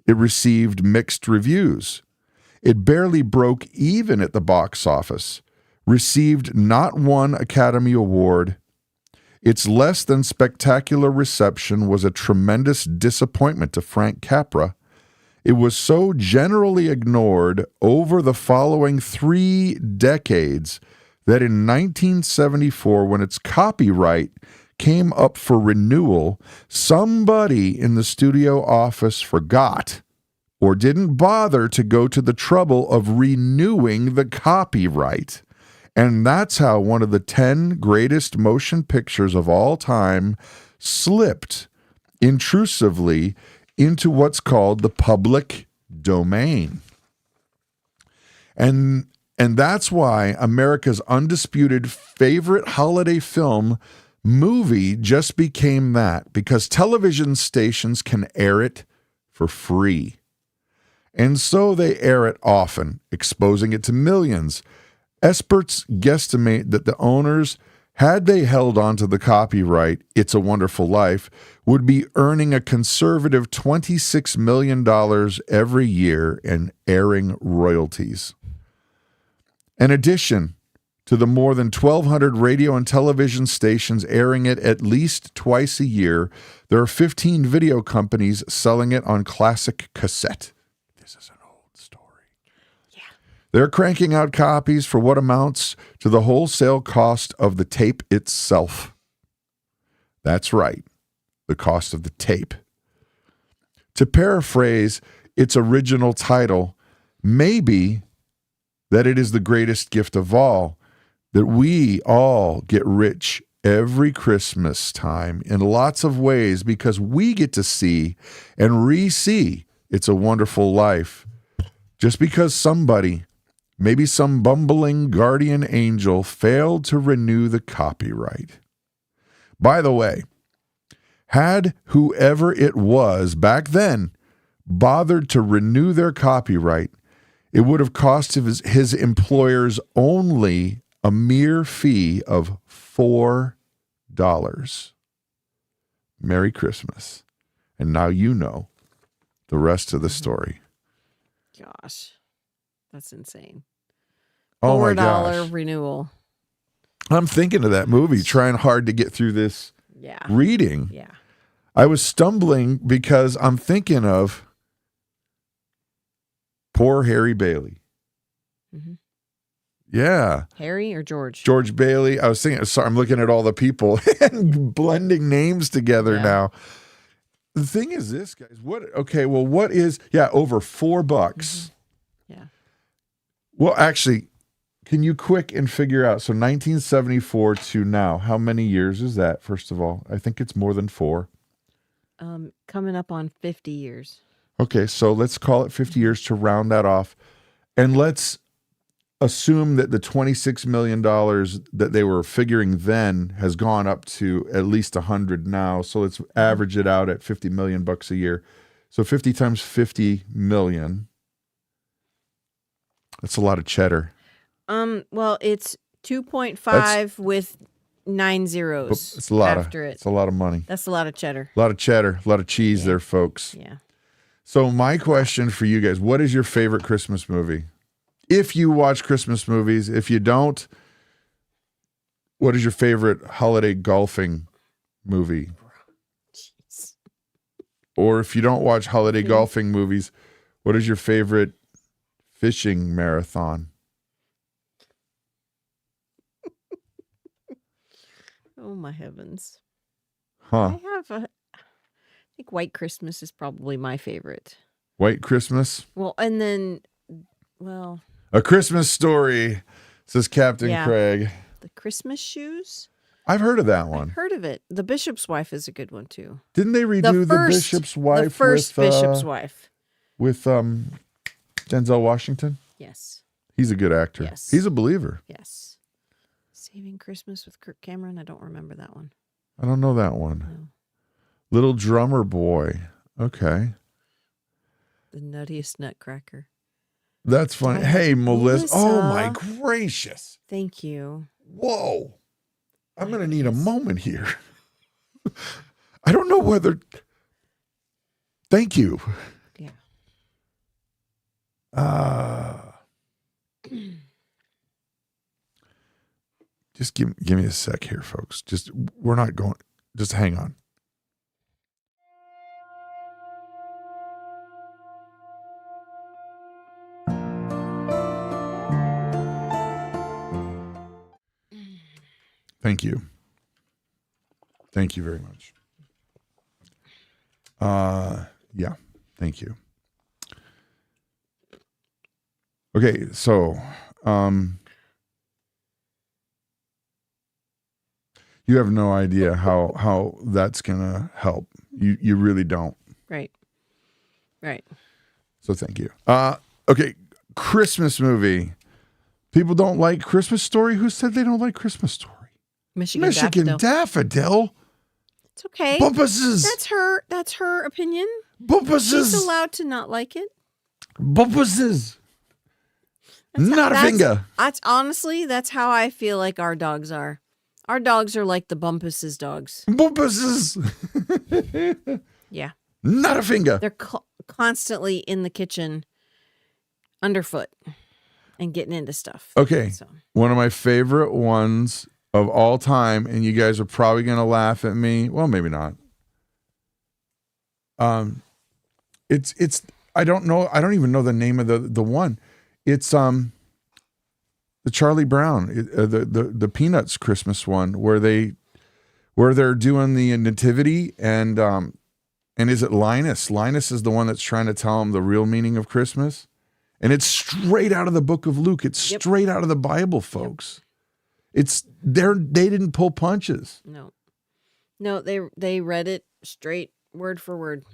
it received mixed reviews. It barely broke even at the box office, received not one Academy Award. Its less than spectacular reception was a tremendous disappointment to Frank Capra. It was so generally ignored over the following 3 decades that in 1974, when its copyright came up for renewal, somebody in the studio office forgot or didn't bother to go to the trouble of renewing the copyright. And that's how one of the 10 greatest motion pictures of all time slipped intrusively into what's called the public domain. And that's why America's undisputed favorite holiday film movie just became that, because television stations can air it for free. And so they air it often, exposing it to millions. Experts guesstimate that the owners, had they held on to the copyright, It's a Wonderful Life, would be earning a conservative $26 million every year in airing royalties. In addition to the more than 1,200 radio and television stations airing it at least twice a year, there are 15 video companies selling it on classic cassette. This is an old story. Yeah. They're cranking out copies for what amounts to the wholesale cost of the tape itself. That's right, the cost of the tape. To paraphrase its original title, maybe that it is the greatest gift of all, that we all get rich every Christmas time in lots of ways because we get to see and re-see It's a Wonderful Life. Just because somebody, maybe some bumbling guardian angel, failed to renew the copyright. By the way, had whoever it was back then bothered to renew their copyright, it would have cost his employers only a mere fee of $4. Merry Christmas. And now you know the rest of the story. Gosh, that's insane. Oh my $4 gosh. renewal. I'm thinking of that movie, trying hard to get through this reading. Yeah. I was stumbling because I'm thinking of poor Harry Bailey. Mm-hmm. Yeah. Harry or George? George Bailey. I was thinking, sorry, I'm looking at all the people and blending names together now. The thing is this, guys, what is, over $4. Mm-hmm. Yeah. Well, actually, can you quick and figure out, so 1974 to now, how many years is that, first of all? I think it's more than 4. Coming up on 50 years. Okay, so let's call it 50 years to round that off. And let's assume that the $26 million that they were figuring then has gone up to at least 100 now. So let's average it out at $50 million a year. So 50 times 50 million. That's a lot of cheddar. Well, it's 2.5 with 9 zeros. It's a lot after it. It's a lot of money. That's a lot of cheddar. A lot of cheddar, a lot of cheese there, folks. Yeah. So my question for you guys, what is your favorite Christmas movie? If you watch Christmas movies, if you don't, what is your favorite holiday golfing movie? Jeez. Or if you don't watch holiday golfing movies, what is your favorite fishing marathon? Oh my heavens. Huh. I think White Christmas is probably my favorite. White Christmas? Well, and then, A Christmas Story, says Captain Craig. The Christmas Shoes? I've heard of that one. I've heard of it. The Bishop's Wife is a good one, too. Didn't they redo the Bishop's Wife? The first Bishop's Wife. With Denzel Washington? Yes. He's a good actor. Yes. He's a believer. Yes. Saving Christmas with Kirk Cameron? I don't remember that one. I don't know that one. No. Little Drummer Boy. Okay. The Nuttiest Nutcracker. That's funny. Hey, Melissa. Oh, my gracious. Thank you. Whoa. I'm going to need a moment here. I don't know whether... Thank you. Yeah. Just give me a sec here, folks. We're not going... Just hang on. Thank you. Thank you very much. Yeah, thank you. Okay, so you have no idea how that's gonna help. You really don't. Right. Right. So thank you. Okay, Christmas movie. People don't like Christmas Story. Who said they don't like Christmas Story? Michigan Daffodil. Daffodil. It's okay. Bumpuses. That's her opinion. Bumpuses. She's allowed to not like it. Bumpuses. Not a finger. That's honestly, that's how I feel like our dogs are. Our dogs are like the Bumpuses dogs. Bumpuses. Yeah. Not a finger. They're constantly in the kitchen, underfoot, and getting into stuff. Okay. So. One of my favorite ones of all time, and you guys are probably going to laugh at me. Well, maybe not. It's I don't know. I don't even know the name of the one. It's the Charlie Brown, the Peanuts Christmas one where they're doing the nativity and is it Linus? Linus is the one that's trying to tell him the real meaning of Christmas. And it's straight out of the book of Luke. It's straight out of the Bible, folks. It's they didn't pull punches. No, they read it straight word for word.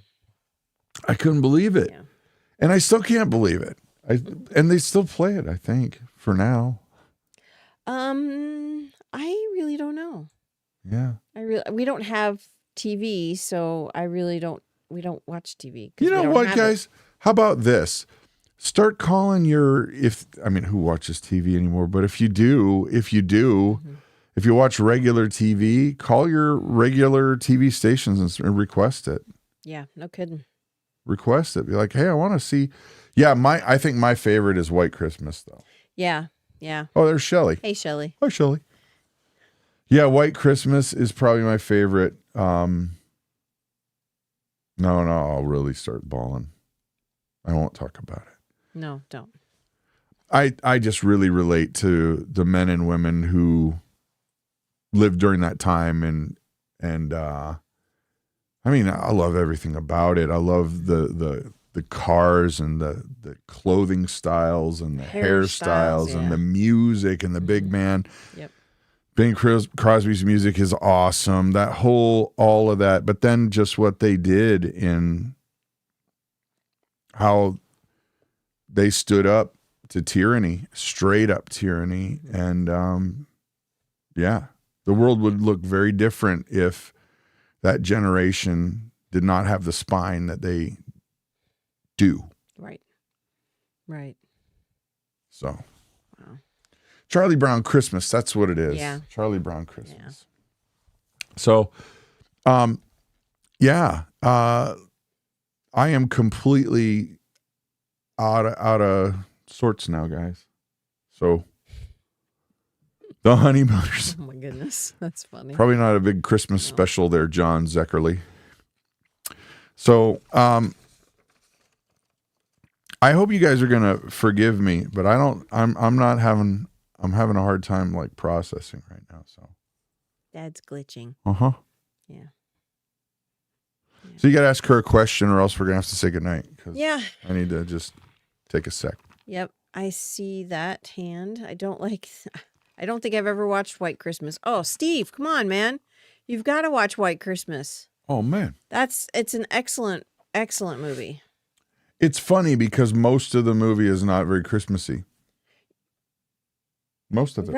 I couldn't believe it. Yeah. And I still can't believe it. And they still play it, I think, for now. I really don't know. Yeah. We don't have TV, so we don't watch TV. You know what, guys? How about this? Start calling who watches TV anymore? But if you do, Mm-hmm. if you watch regular TV, call your regular TV stations and request it. Yeah, no kidding. Request it. Be like, hey, I want to see. Yeah, I think my favorite is White Christmas, though. Yeah, yeah. Oh, there's Shelly. Hey, Shelly. Hi, Shelly. Yeah, White Christmas is probably my favorite. No, I'll really start bawling. I won't talk about it. No, don't. I just really relate to the men and women who lived during that time, and I mean, I love everything about it. I love the cars and the clothing styles and the hairstyles and the music and the big man. Yep. Bing Crosby's music is awesome. All of that. But then just what they did in how they stood up to tyranny, straight up tyranny. And yeah, the world would look very different if that generation did not have the spine that they do. Right. Right. So. Wow. Charlie Brown Christmas, that's what it is. Yeah. Charlie Brown Christmas. Yeah. So, yeah, I am completely out of sorts now, guys. So, the honeymooners. Oh my goodness, that's funny. Probably not a big Christmas special there, John Zeckerly. So, I hope you guys are gonna forgive me, but I'm having a hard time like processing right now. So Dad's glitching. Yeah. So you got to ask her a question, or else we're gonna have to say goodnight. Yeah. I need to just take a sec. Yep, I see that hand. I don't think I've ever watched White Christmas. Oh, Steve, come on, man, you've got to watch White Christmas. Oh man, it's an excellent movie. It's funny because most of the movie is not very Christmassy. Most of it.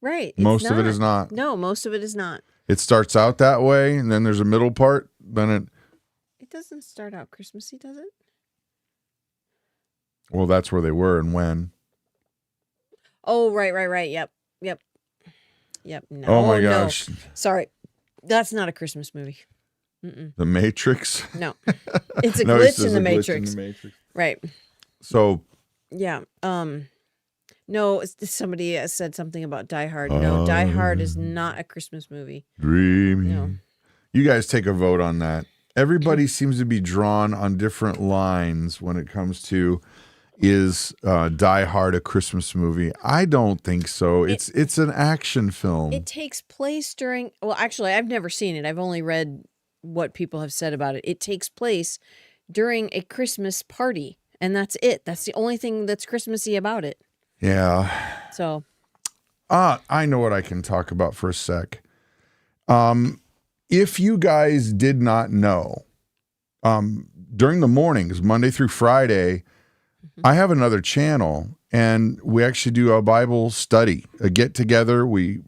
Right. Most of it is not. No, most of it is not. It starts out that way, and then there's a middle part. Then it doesn't start out Christmassy, does it? Well, that's where they were and when. Oh, right. Yep. No. Oh my gosh. No. Sorry, that's not a Christmas movie. Mm-mm. The Matrix. No, it's a glitch in the Matrix. Right. So. Yeah. No, somebody said something about Die Hard. No, Die Hard is not a Christmas movie. Dreaming. No. You guys take a vote on that. Everybody seems to be drawn on different lines when it comes to, is Die Hard a Christmas movie? I don't think so. It's an action film. It takes place during, well, actually, I've never seen it. I've only read what people have said about it. It takes place during a Christmas party, and that's it. That's the only thing that's Christmassy about it. Yeah. So. I know what I can talk about for a sec. If you guys did not know, during the mornings, Monday through Friday, I have another channel, and we actually do a Bible study, a get together. We,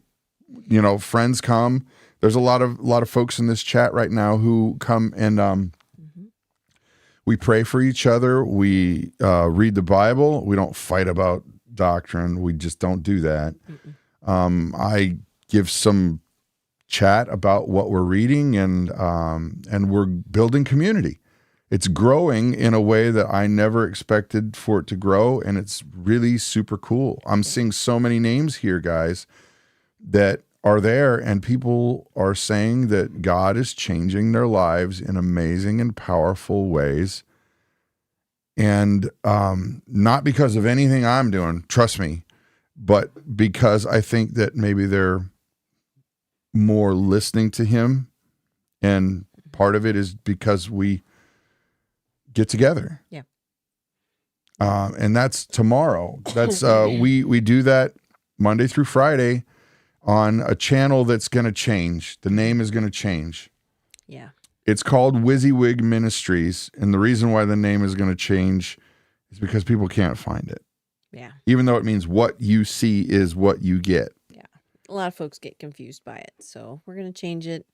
friends come. There's a lot of folks in this chat right now who come, and we pray for each other. We read the Bible. We don't fight about doctrine. We just don't do that. I give some chat about what we're reading, and we're building community. It's growing in a way that I never expected for it to grow, and it's really super cool. I'm seeing so many names here, guys, that are there, and people are saying that God is changing their lives in amazing and powerful ways. And not because of anything I'm doing, trust me, but because I think that maybe they're more listening to him. And part of it is because we get together. Yeah. And that's tomorrow. That's we do that Monday through Friday on a channel that's going to change. The name is going to change. Yeah. It's called WYSIWYG Ministries, and the reason why the name is going to change is because people can't find it. Yeah. Even though it means what you see is what you get. Yeah. A lot of folks get confused by it. So we're going to change it,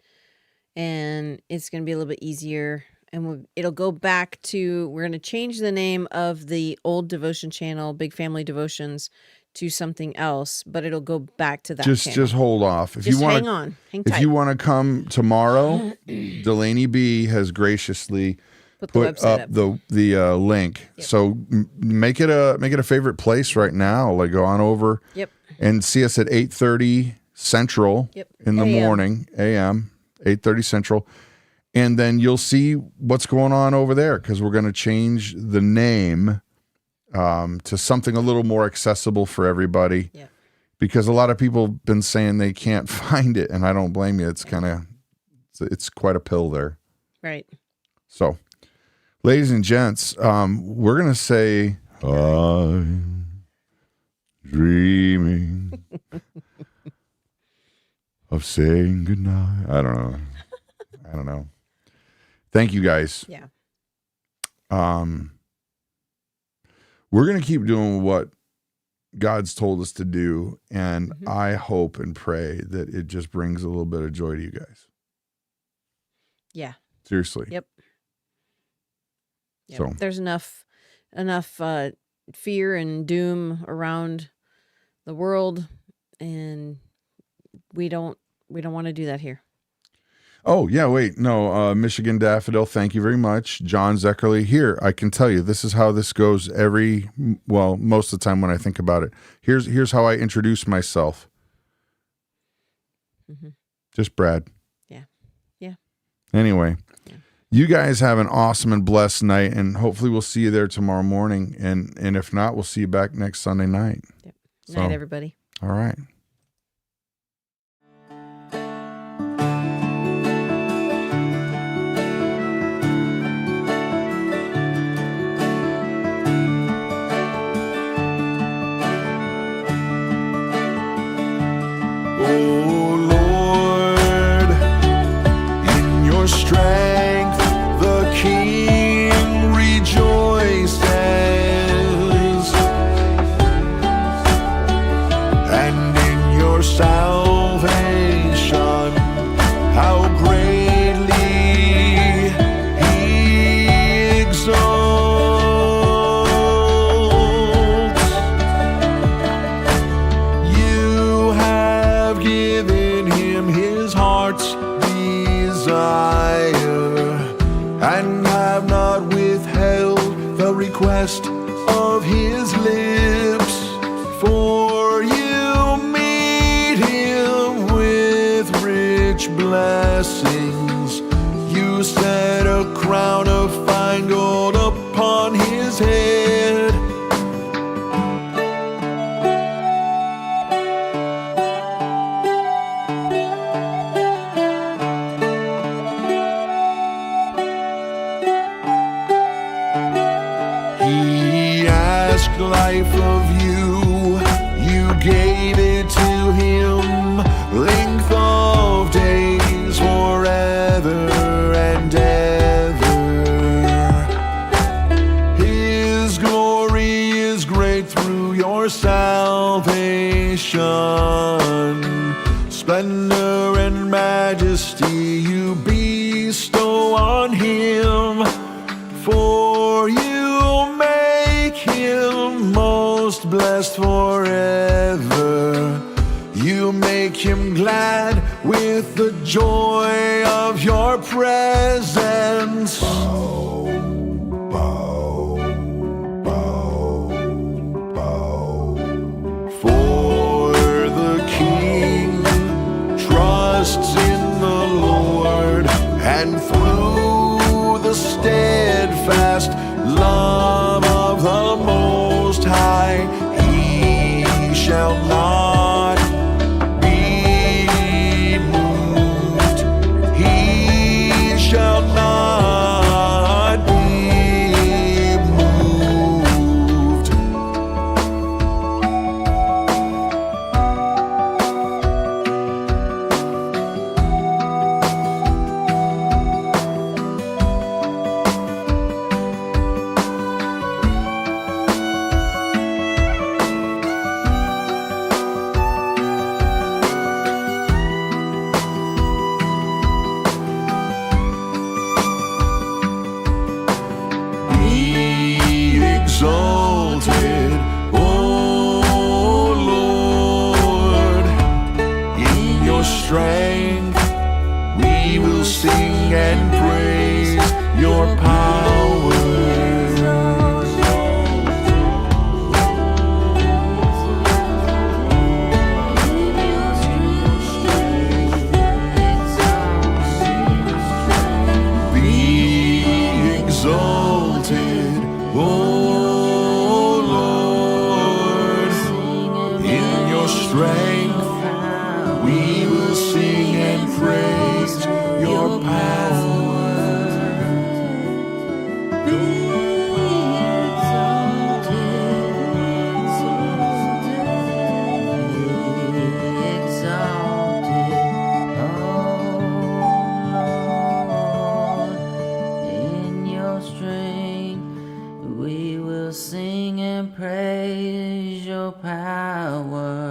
and it's going to be a little bit easier. And it'll go back to, we're going to change the name of the old devotion channel, Big Family Devotions, to something else, but it'll go back to that channel. Just hold off. If just you wanna, hang on. Hang tight. If you want to come tomorrow, Delaney B has graciously put up the link. Yep. So make it a favorite place right now. Like, go on over Yep. and see us at 8:30 Central in the morning, a.m., 8:30 Central. And then you'll see what's going on over there because we're going to change the name to something a little more accessible for everybody. Yeah. Because a lot of people have been saying they can't find it, and I don't blame you. It's it's quite a pill there. Right. So, ladies and gents, we're going to say, I'm dreaming of saying goodnight. I don't know. Thank you, guys. Yeah. We're going to keep doing what God's told us to do, and I hope and pray that it just brings a little bit of joy to you guys. Yeah. Seriously. Yep. So there's enough fear and doom around the world, and we don't want to do that here. Oh, yeah, wait. No, Michigan Daffodil, thank you very much. John Zeckerly, here, I can tell you, this is how this goes most of the time when I think about it. Here's how I introduce myself. Just Brad. Yeah. Anyway, you guys have an awesome and blessed night, and hopefully we'll see you there tomorrow morning. And if not, we'll see you back next Sunday night. Yep. Night, everybody. All right. Oh Lord, in your strength the King rejoices, and in your salvation how greatly He exalts. You have given him his heart's desire, and have not withheld the request of his lips. For you meet him with rich blessings. You set a crown of fine gold upon his head. He asked life of you, you gave it to him. Length of days forever and ever. His glory is great through your salvation. Splendor and majesty you bestow on him. For you make him most blessed forever. You make him glad with the joy of your presence. Bow, bow, bow, bow. For the King trusts in the Lord, and through the steadfast love of the Most High, he shall not be moved. He shall not be moved. Be exalted, O Lord. In your strength we will sing and praise your power. Oh Lord, in your strength we will sing and praise your power. Sing and praise your power.